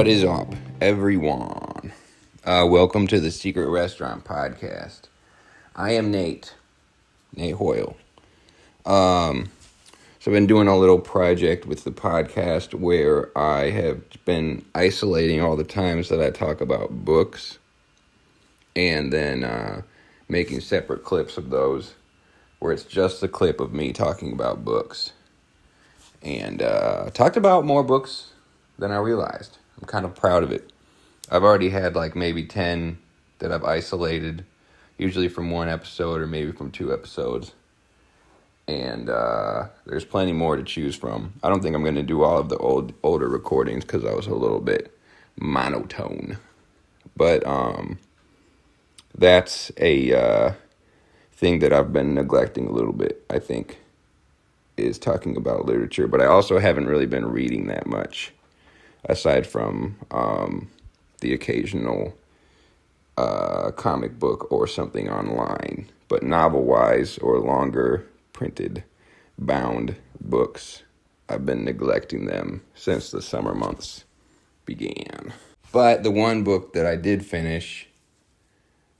What is up, everyone? Welcome to the Secret Restaurant Podcast. I am Nate Hoyle. So I've been doing a little project with the podcast where I have been isolating all the times that I talk about books and then making separate clips of those where it's just a clip of me talking about books. And I talked about more books than I realized. I'm kind of proud of it. I've already had like maybe 10 that I've isolated, usually from one episode or maybe from 2 episodes. And there's plenty more to choose from. I don't think I'm going to do all of the older recordings because I was a little bit monotone. But that's a thing that I've been neglecting a little bit, I think, is talking about literature. But I also haven't really been reading that much, aside from the occasional comic book or something online. But novel-wise or longer printed, bound books, I've been neglecting them since the summer months began. But the one book that I did finish,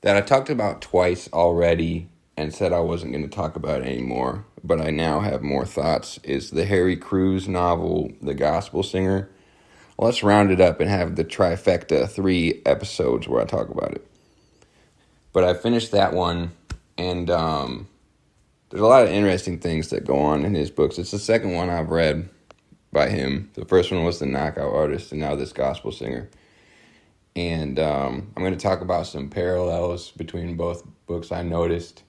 that I talked about twice already and said I wasn't going to talk about it anymore, but I now have more thoughts, is the Harry Crews novel, The Gospel Singer. Well, let's round it up and have the trifecta, 3 episodes where I talk about it. But I finished that one, and there's a lot of interesting things that go on in his books. It's the second one I've read by him. The first one was The Knockout Artist, and now this Gospel Singer. And I'm going to talk about some parallels between both books I noticed.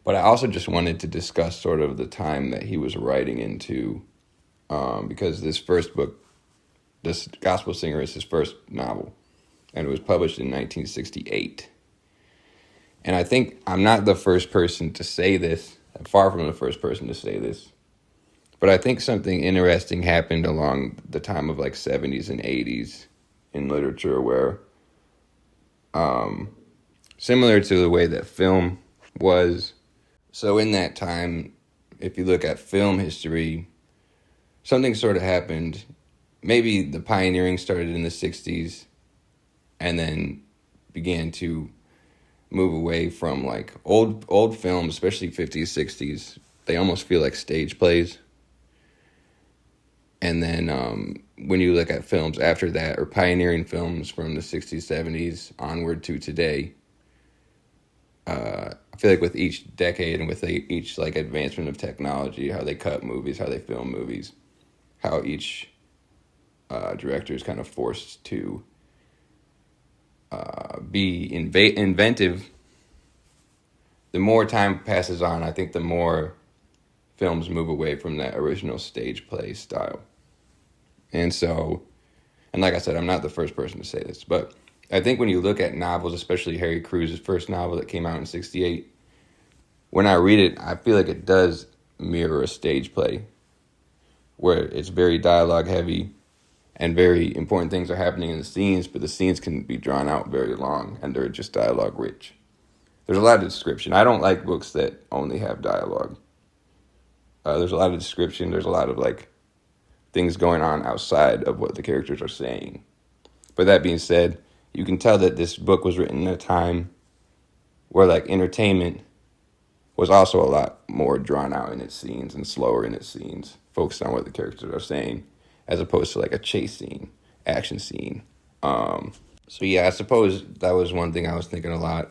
But I also just wanted to discuss sort of the time that he was writing into, because this first book, this Gospel Singer, is his first novel, and it was published in 1968. And I think I'm not the first person to say this, I'm far from the first person to say this, but I think something interesting happened along the time of like 70s and 80s in literature where, similar to the way that film was. So in that time, if you look at film history, something sort of happened. Maybe the pioneering started in the 60s and then began to move away from like old films, especially 50s, 60s. They almost feel like stage plays. And then when you look at films after that, or pioneering films from the 60s, 70s onward to today, I feel like with each decade and with each like advancement of technology, how they cut movies, how they film movies, how each director is kind of forced to be inventive. The more time passes on, I think the more films move away from that original stage play style. And so, and like I said, I'm not the first person to say this, but I think when you look at novels, especially Harry Crews' first novel that came out in 68, when I read it, I feel like it does mirror a stage play where it's very dialogue heavy and very important things are happening in the scenes, but the scenes can be drawn out very long and they're just dialogue rich. There's a lot of description. I don't like books that only have dialogue. There's a lot of description. There's a lot of like things going on outside of what the characters are saying. But that being said, you can tell that this book was written in a time where like entertainment was also a lot more drawn out in its scenes and slower in its scenes, focused on what the characters are saying, as opposed to like a chase scene, action scene. So yeah, I suppose that was one thing I was thinking a lot.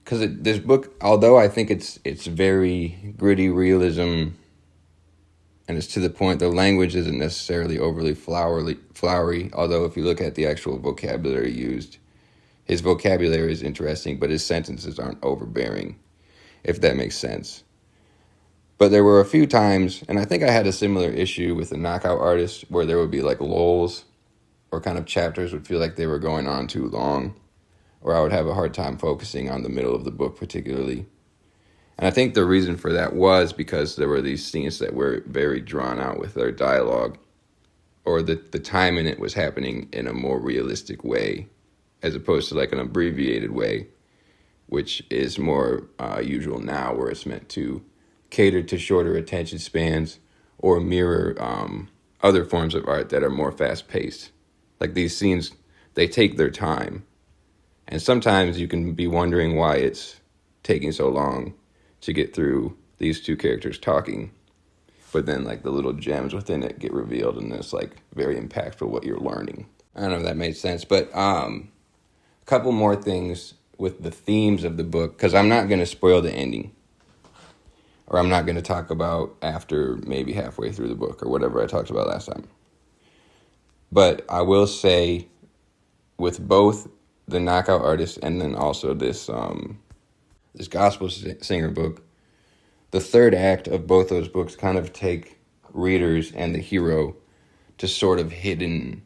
Because this book, although I think it's very gritty realism, and it's to the point, the language isn't necessarily overly flowery, although if you look at the actual vocabulary used, his vocabulary is interesting, but his sentences aren't overbearing, if that makes sense. But there were a few times, and I think I had a similar issue with The Knockout Artist, where there would be like lulls, or kind of chapters would feel like they were going on too long, or I would have a hard time focusing on the middle of the book particularly. And I think the reason for that was because there were these scenes that were very drawn out with their dialogue, or the time in it was happening in a more realistic way, as opposed to like an abbreviated way, which is more usual now, where it's meant to cater to shorter attention spans or mirror other forms of art that are more fast-paced. Like these scenes, they take their time. And sometimes you can be wondering why it's taking so long to get through these two characters talking. But then like the little gems within it get revealed, and it's like very impactful what you're learning. I don't know if that made sense, but a couple more things with the themes of the book, because I'm not going to spoil the ending, or I'm not going to talk about after maybe halfway through the book or whatever I talked about last time. But I will say, with both the Knockout Artist and then also this gospel singer book, the third act of both those books kind of take readers and the hero to sort of hidden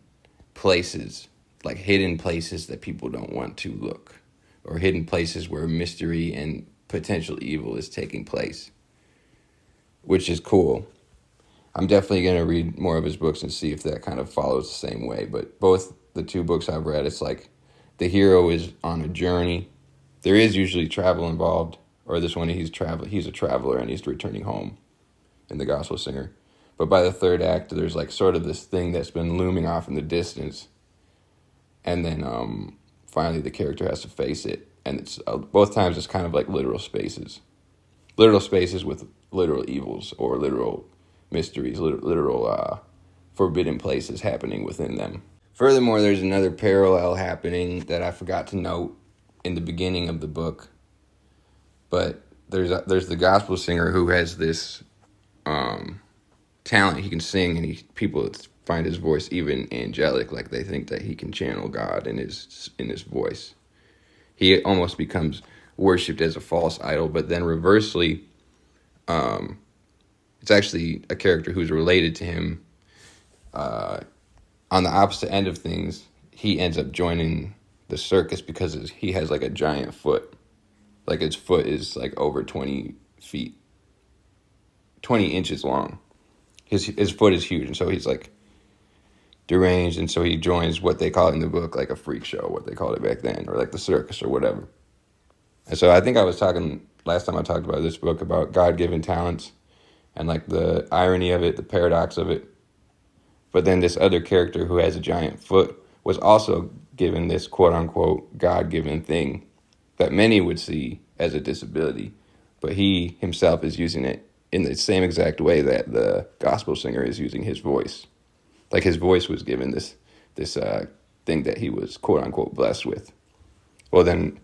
places, like hidden places that people don't want to look, or hidden places where mystery and potential evil is taking place, which is cool. I'm definitely going to read more of his books and see if that kind of follows the same way. But both the two books I've read, it's like the hero is on a journey. There is usually travel involved, or this one he's a traveler and he's returning home in the Gospel Singer. But by the third act, there's like sort of this thing that's been looming off in the distance. And then finally the character has to face it. And it's both times it's kind of like literal spaces with literal evils or literal mysteries, literal forbidden places happening within them. Furthermore, there's another parallel happening that I forgot to note in the beginning of the book. But there's the gospel singer who has this talent. He can sing, and people find his voice even angelic, like they think that he can channel God in his voice. He almost becomes worshipped as a false idol, but then reversely, it's actually a character who's related to him. On the opposite end of things, he ends up joining the circus because he has like a giant foot. Like his foot is like over 20 inches long. His foot is huge, and so he's like deranged, and so he joins what they call it in the book like a freak show, what they called it back then, or like the circus or whatever. And so I think I was talking last time I talked about this book about God-given talents and like the irony of it, the paradox of it. But then this other character who has a giant foot was also given this quote-unquote God-given thing that many would see as a disability, but he himself is using it in the same exact way that the gospel singer is using his voice. Like his voice was given this thing that he was quote-unquote blessed with. Well, then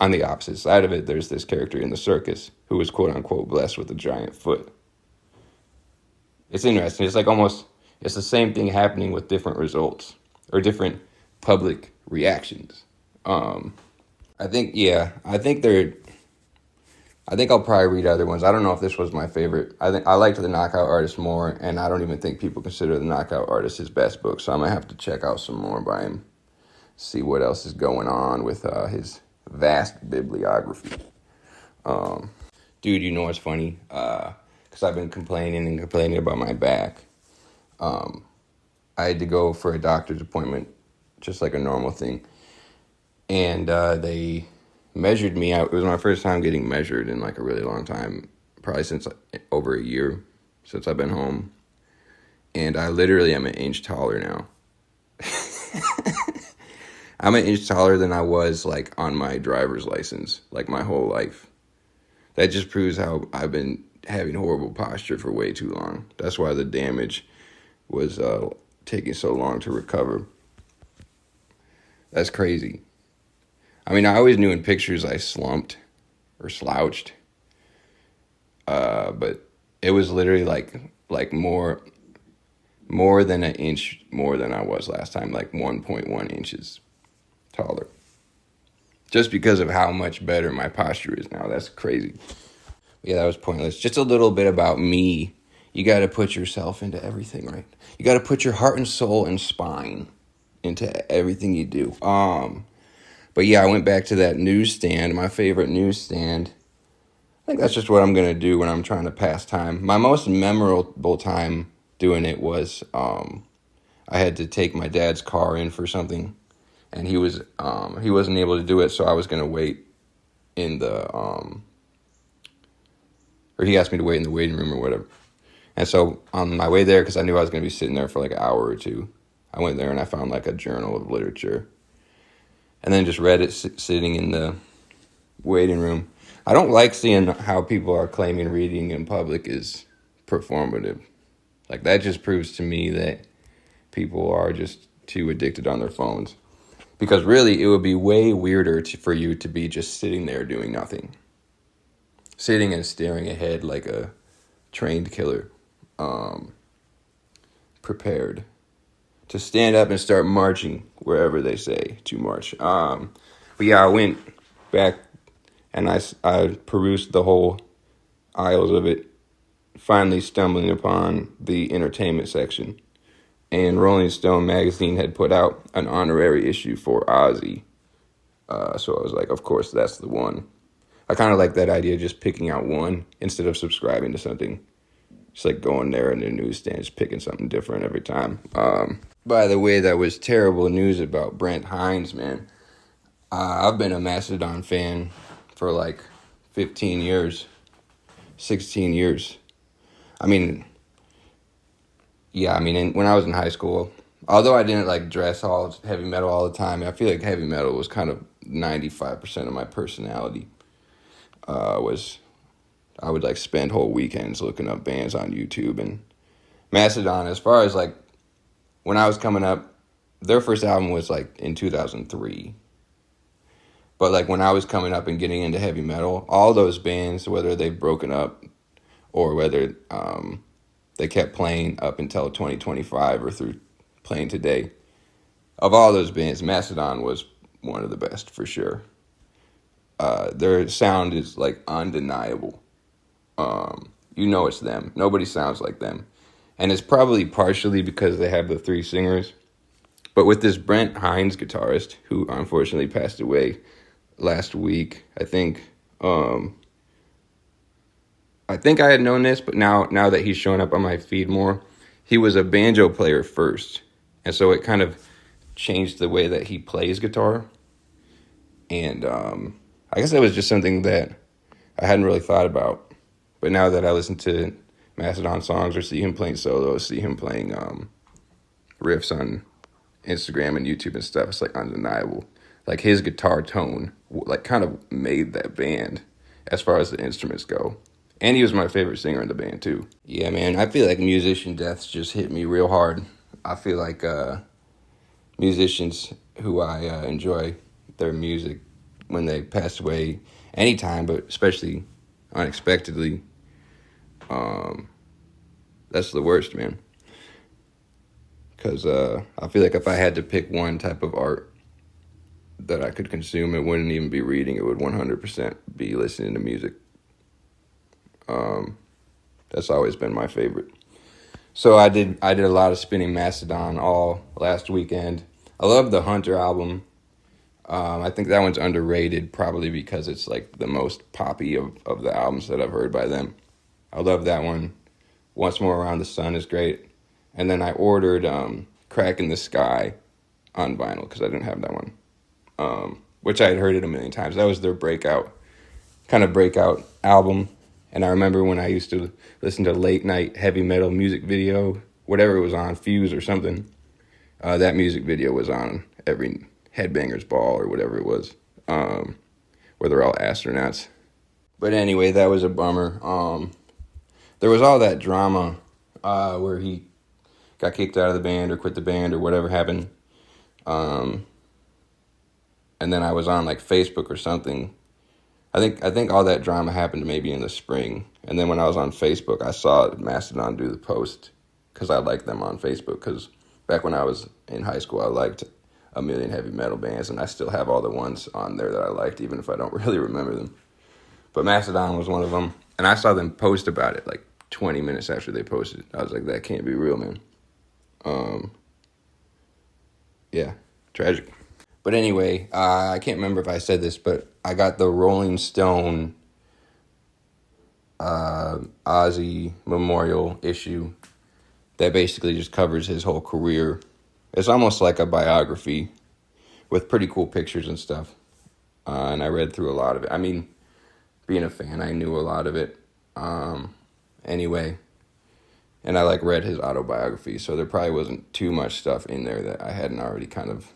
on the opposite side of it, there's this character in the circus who was quote-unquote blessed with a giant foot. It's interesting. It's like it's the same thing happening with different results or different public reactions. I think I'll probably read other ones. I don't know if this was my favorite. I liked the Knockout Artist more, and I don't even think people consider the Knockout Artist his best book, so I'm going to have to check out some more by him, see what else is going on with his vast bibliography. Dude, you know what's funny? Because I've been complaining about my back. I had to go for a doctor's appointment, just like a normal thing. And they measured me out. It was my first time getting measured in like a really long time, probably since over a year since I've been home. And I literally am an inch taller now. I'm an inch taller than I was like on my driver's license, like my whole life. That just proves how I've been having horrible posture for way too long. That's why the damage was taking so long to recover. That's crazy. I mean, I always knew in pictures I slumped or slouched, but it was literally like more than an inch more than I was last time, like 1.1 inches taller. Just because of how much better my posture is now. That's crazy. Yeah, that was pointless. Just a little bit about me. You got to put yourself into everything, right? You got to put your heart and soul and spine into everything you do. But yeah, I went back to that newsstand, my favorite newsstand. I think that's just what I'm going to do when I'm trying to pass time. My most memorable time doing it was I had to take my dad's car in for something, and he wasn't able to do it, so I was going to wait in the or he asked me to wait in the waiting room or whatever. And so on my way there, because I knew I was going to be sitting there for like an hour or two, I went there and I found like a journal of literature, and then just read it sitting in the waiting room. I don't like seeing how people are claiming reading in public is performative. Like, that just proves to me that people are just too addicted on their phones. Because really, it would be way weirder for you to be just sitting there doing nothing. Sitting and staring ahead like a trained killer. Prepared to stand up and start marching wherever they say to march. But yeah, I went back and I perused the whole aisles of it, finally stumbling upon the entertainment section. And Rolling Stone magazine had put out an honorary issue for Ozzy. So I was like, of course, that's the one. I kind of like that idea of just picking out one instead of subscribing to something. Just like going there in the newsstand, just picking something different every time. By the way, that was terrible news about Brent Hinds, man. I've been a Mastodon fan for like 15 years, 16 years. I mean, yeah, when I was in high school, although I didn't like dress all heavy metal all the time, I feel like heavy metal was kind of 95% of my personality. I would like spend whole weekends looking up bands on YouTube. And Mastodon, as far as like when I was coming up, their first album was like in 2003. But like when I was coming up and getting into heavy metal, all those bands, whether they've broken up or whether they kept playing up until 2025 or through playing today, of all those bands, Mastodon was one of the best for sure. Their sound is like undeniable. You know it's them. Nobody sounds like them. And it's probably partially because they have the three singers. But with this Brent Hinds guitarist, who unfortunately passed away last week, I think I had known this, but now that he's showing up on my feed more, he was a banjo player first. And so it kind of changed the way that he plays guitar. And I guess that was just something that I hadn't really thought about. But now that I listen to Mastodon songs or see him playing solo, see him playing riffs on Instagram and YouTube and stuff, it's like undeniable. Like his guitar tone like kind of made that band as far as the instruments go. And he was my favorite singer in the band too. Yeah, man, I feel like musician deaths just hit me real hard. I feel like musicians who I enjoy their music when they pass away anytime, but especially unexpectedly, that's the worst, man. Because I feel like if I had to pick one type of art that I could consume, it wouldn't even be reading. It would 100% be listening to music. That's always been my favorite. So I did a lot of spinning Mastodon all last weekend. I love the Hunter album. I think that one's underrated, probably because it's like the most poppy of the albums that I've heard by them. I love that one. Once More Around the Sun is great. And then I ordered Crack in the Sky on vinyl because I didn't have that one, which I had heard it a million times. That was their breakout album. And I remember when I used to listen to late night heavy metal music video, whatever it was on, Fuse or something, that music video was on every Headbangers Ball or whatever it was, where they're all astronauts. But anyway, that was a bummer. There was all that drama where he got kicked out of the band or quit the band or whatever happened. And then I was on like Facebook or something. I think all that drama happened maybe in the spring. And then when I was on Facebook, I saw Mastodon do the post because I liked them on Facebook. Because back when I was in high school, I liked a million heavy metal bands, and I still have all the ones on there that I liked, even if I don't really remember them. But Mastodon was one of them. And I saw them post about it like 20 minutes after they posted. I was like, that can't be real, man. Yeah, tragic. But anyway, I can't remember if I said this, but I got the Rolling Stone Ozzy Memorial issue that basically just covers his whole career. It's almost like a biography with pretty cool pictures and stuff. And I read through a lot of it. I mean, being a fan, I knew a lot of it. Anyway, And I like read his autobiography, so there probably wasn't too much stuff in there that I hadn't already kind of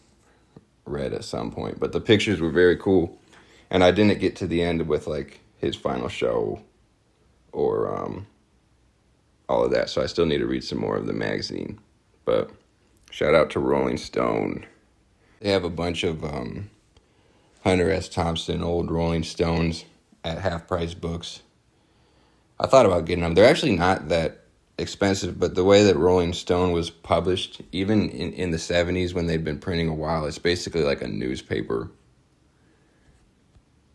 read at some point. But the pictures were very cool, and I didn't get to the end with like his final show or all of that, so I still need to read some more of the magazine. But shout out to Rolling Stone. They have a bunch of Hunter S. Thompson old Rolling Stones at half price books. I thought about getting them. They're actually not that expensive, but the way that Rolling Stone was published, even in the 70s when they'd been printing a while, it's basically like a newspaper.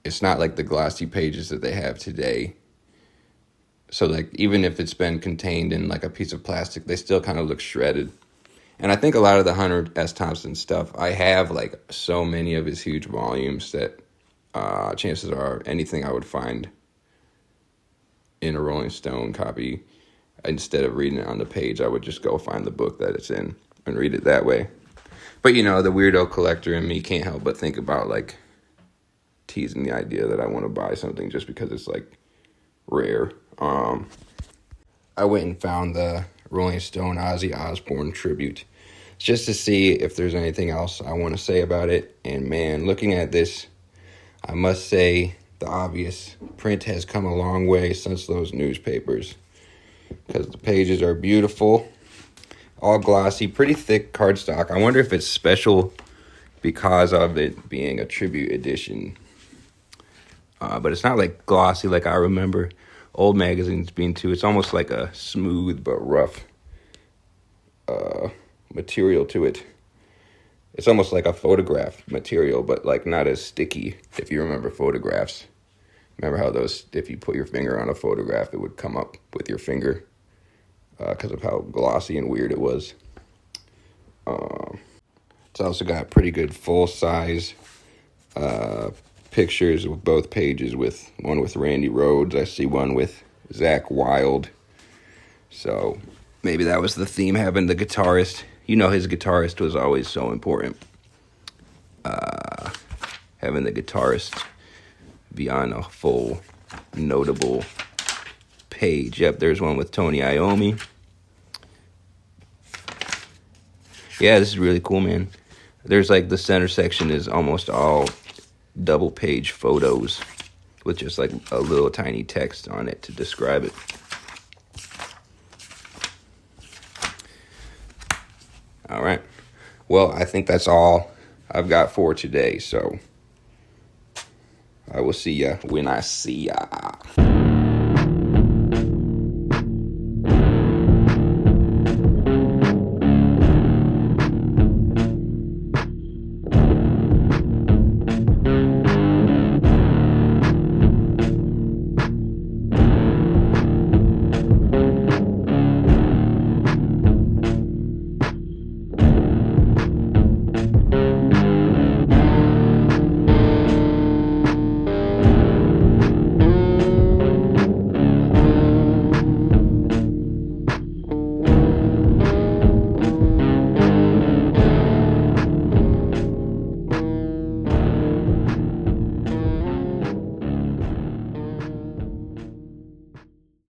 It's not like the glossy pages that they have today. So like even if it's been contained in like a piece of plastic, they still kind of look shredded. And I think a lot of the Hunter S. Thompson stuff, I have like so many of his huge volumes that chances are anything I would find in a Rolling Stone copy, instead of reading it on the page, I would just go find the book that it's in and read it that way. But you know, the weirdo collector in me can't help but think about like teasing the idea that I want to buy something just because it's like rare. I went and found the Rolling Stone Ozzy Osbourne tribute just to see if there's anything else I want to say about it. And man, looking at this, I must say the obvious: print has come a long way since those newspapers, because the pages are beautiful, all glossy, pretty thick cardstock. I wonder if it's special because of it being a tribute edition. But it's not like glossy like I remember old magazines being too. It's almost like a smooth but rough material to it. It's almost like a photograph material, but like not as sticky, if you remember photographs. Remember how those, if you put your finger on a photograph, it would come up with your finger because of how glossy and weird it was. It's also got pretty good full-size pictures of both pages, with one with Randy Rhoads. I see one with Zakk Wylde. So maybe that was the theme, having the guitarist. You know, his guitarist was always so important. Having the guitarist be on a full notable page. Yep, there's one with Tony Iommi. Yeah, this is really cool, man. There's like the center section is almost all double page photos with just like a little tiny text on it to describe it. All right. Well, I think that's all I've got for today. So I will see ya when I see ya.